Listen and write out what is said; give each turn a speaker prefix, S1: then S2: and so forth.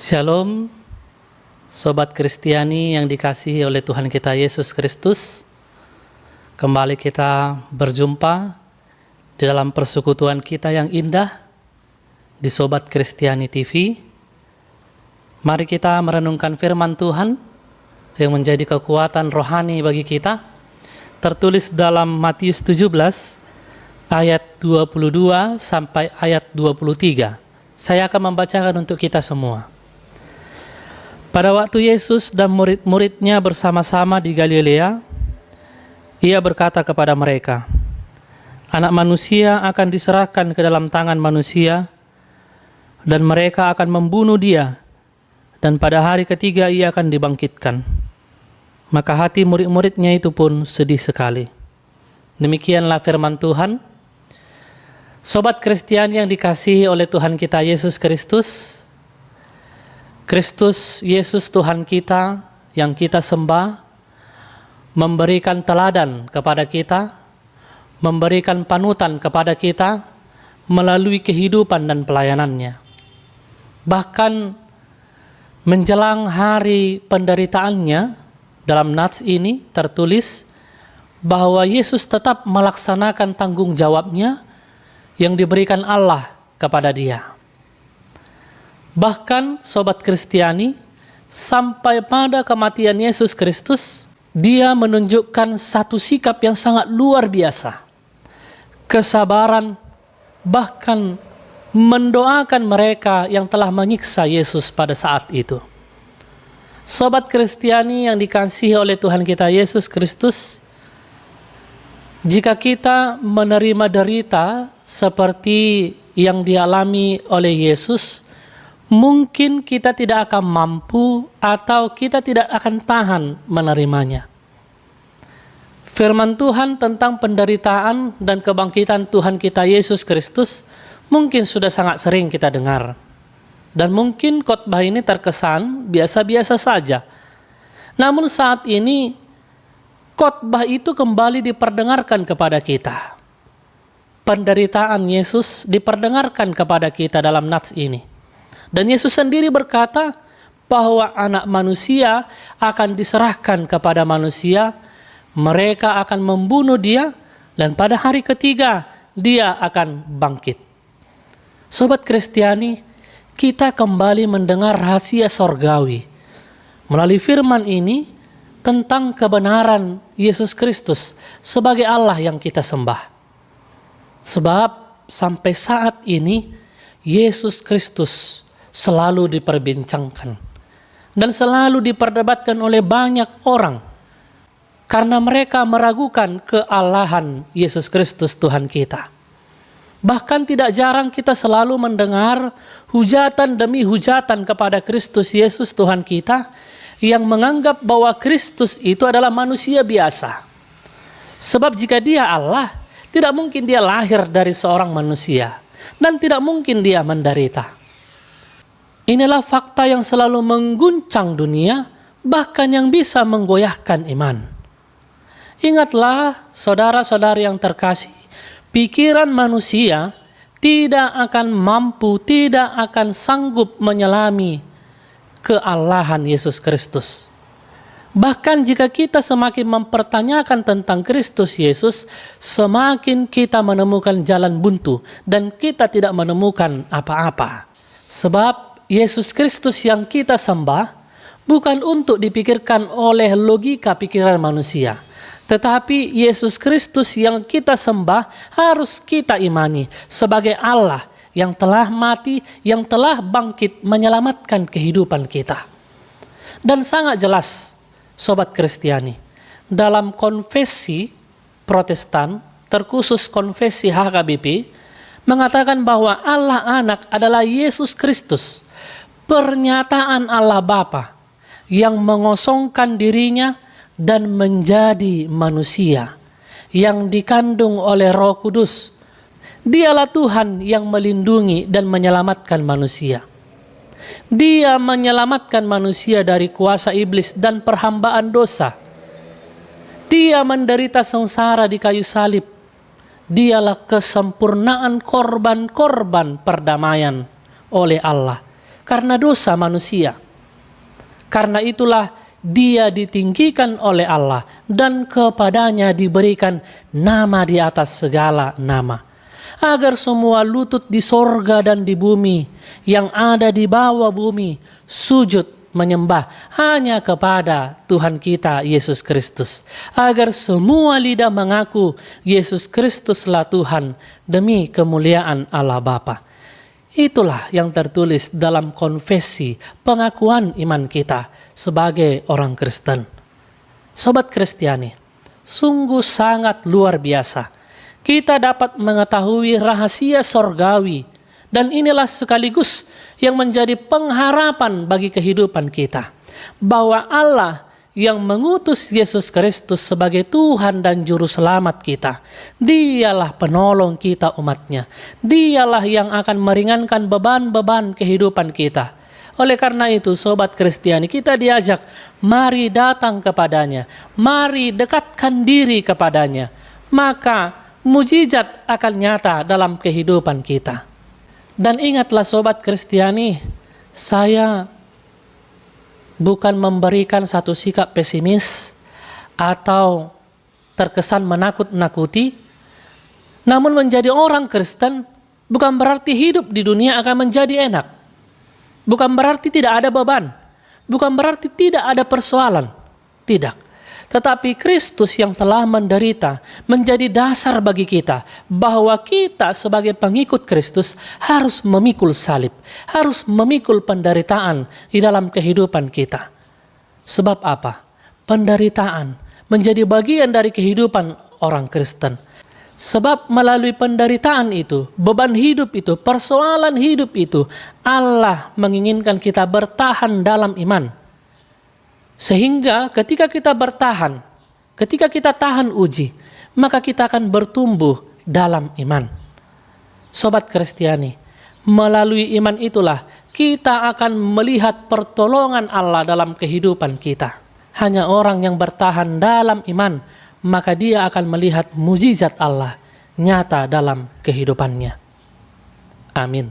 S1: Shalom, Sobat Kristiani yang dikasihi oleh Tuhan kita Yesus Kristus. Kembali kita berjumpa di dalam persekutuan kita yang indah di Sobat Kristiani TV. Mari kita merenungkan firman Tuhan yang menjadi kekuatan rohani bagi kita. Tertulis dalam Matius 17 ayat 22 sampai ayat 23. Saya akan membacakan untuk kita semua. Pada waktu Yesus dan murid-muridnya bersama-sama di Galilea, Ia berkata kepada mereka, "Anak manusia akan diserahkan ke dalam tangan manusia, dan mereka akan membunuh Dia, dan pada hari ketiga Ia akan dibangkitkan." Maka hati murid-muridnya itu pun sedih sekali. Demikianlah firman Tuhan. Sobat Kristiani yang dikasihi oleh Tuhan kita Yesus Kristus, Kristus Yesus Tuhan kita yang kita sembah, memberikan teladan kepada kita, memberikan panutan kepada kita melalui kehidupan dan pelayanannya. Bahkan menjelang hari penderitaannya, dalam nats ini tertulis bahwa Yesus tetap melaksanakan tanggung jawabnya yang diberikan Allah kepada Dia. Bahkan Sobat Kristiani, sampai pada kematian Yesus Kristus, Dia menunjukkan satu sikap yang sangat luar biasa. Kesabaran, bahkan mendoakan mereka yang telah menyiksa Yesus pada saat itu. Sobat Kristiani yang dikasihi oleh Tuhan kita Yesus Kristus, jika kita menerima derita seperti yang dialami oleh Yesus, mungkin kita tidak akan mampu atau kita tidak akan tahan menerimanya. Firman Tuhan tentang penderitaan dan kebangkitan Tuhan kita Yesus Kristus mungkin sudah sangat sering kita dengar. Dan mungkin khotbah ini terkesan biasa-biasa saja. Namun saat ini khotbah itu kembali diperdengarkan kepada kita. Penderitaan Yesus diperdengarkan kepada kita dalam nats ini. Dan Yesus sendiri berkata bahwa anak manusia akan diserahkan kepada manusia, mereka akan membunuh Dia, dan pada hari ketiga Dia akan bangkit. Sobat Kristiani, kita kembali mendengar rahasia sorgawi melalui firman ini tentang kebenaran Yesus Kristus sebagai Allah yang kita sembah. Sebab sampai saat ini Yesus Kristus selalu diperbincangkan dan selalu diperdebatkan oleh banyak orang karena mereka meragukan kealahan Yesus Kristus Tuhan kita. Bahkan tidak jarang kita selalu mendengar hujatan demi hujatan kepada Kristus Yesus Tuhan kita yang menganggap bahwa Kristus itu adalah manusia biasa. Sebab jika Dia Allah, tidak mungkin Dia lahir dari seorang manusia dan tidak mungkin Dia menderita. Inilah fakta yang selalu mengguncang dunia, bahkan yang bisa menggoyahkan iman. Ingatlah saudara-saudari yang terkasih, pikiran manusia tidak akan mampu, tidak akan sanggup menyelami kealahan Yesus Kristus. Bahkan jika kita semakin mempertanyakan tentang Kristus Yesus, semakin kita menemukan jalan buntu dan kita tidak menemukan apa-apa. Sebab Yesus Kristus yang kita sembah bukan untuk dipikirkan oleh logika pikiran manusia. Tetapi Yesus Kristus yang kita sembah harus kita imani sebagai Allah yang telah mati, yang telah bangkit menyelamatkan kehidupan kita. Dan sangat jelas, Sobat Kristiani, dalam konfesi Protestan, terkhusus konfesi HKBP, mengatakan bahwa Allah Anak adalah Yesus Kristus, pernyataan Allah Bapa yang mengosongkan dirinya dan menjadi manusia yang dikandung oleh Roh Kudus. Dialah Tuhan yang melindungi dan menyelamatkan manusia. Dia menyelamatkan manusia dari kuasa iblis dan perhambaan dosa. Dia menderita sengsara di kayu salib. Dialah kesempurnaan korban-korban perdamaian oleh Allah. karena dosa manusia. Karena itulah dia ditinggikan oleh Allah dan kepadanya diberikan nama di atas segala nama, agar semua lutut di sorga dan di bumi, yang ada di bawah bumi, sujud menyembah hanya kepada Tuhan kita Yesus Kristus, agar semua lidah mengaku Yesus Kristuslah Tuhan demi kemuliaan Allah Bapa. Itulah yang tertulis dalam konfesi pengakuan iman kita sebagai orang Kristen. Sobat Kristiani, sungguh sangat luar biasa. Kita dapat mengetahui rahasia sorgawi, dan inilah sekaligus yang menjadi pengharapan bagi kehidupan kita, bahwa Allah yang mengutus Yesus Kristus sebagai Tuhan dan Juru Selamat kita, Dialah penolong kita umatnya. Dialah yang akan meringankan beban-beban kehidupan kita. Oleh karena itu, Sobat Kristiani, kita diajak, mari datang kepadanya, mari dekatkan diri kepadanya, maka mujizat akan nyata dalam kehidupan kita. Dan ingatlah Sobat Kristiani, saya bukan memberikan satu sikap pesimis atau terkesan menakut-nakuti. Namun menjadi orang Kristen bukan berarti hidup di dunia akan menjadi enak. Bukan berarti tidak ada beban. Bukan berarti tidak ada persoalan. Tidak. Tetapi Kristus yang telah menderita menjadi dasar bagi kita, bahwa kita sebagai pengikut Kristus harus memikul salib, harus memikul penderitaan di dalam kehidupan kita. Sebab apa? Penderitaan menjadi bagian dari kehidupan orang Kristen. Sebab melalui penderitaan itu, beban hidup itu, persoalan hidup itu, Allah menginginkan kita bertahan dalam iman. Sehingga ketika kita bertahan, ketika kita tahan uji, maka kita akan bertumbuh dalam iman. Sobat Kristiani, melalui iman itulah kita akan melihat pertolongan Allah dalam kehidupan kita. Hanya orang yang bertahan dalam iman, maka dia akan melihat mujizat Allah nyata dalam kehidupannya. Amin.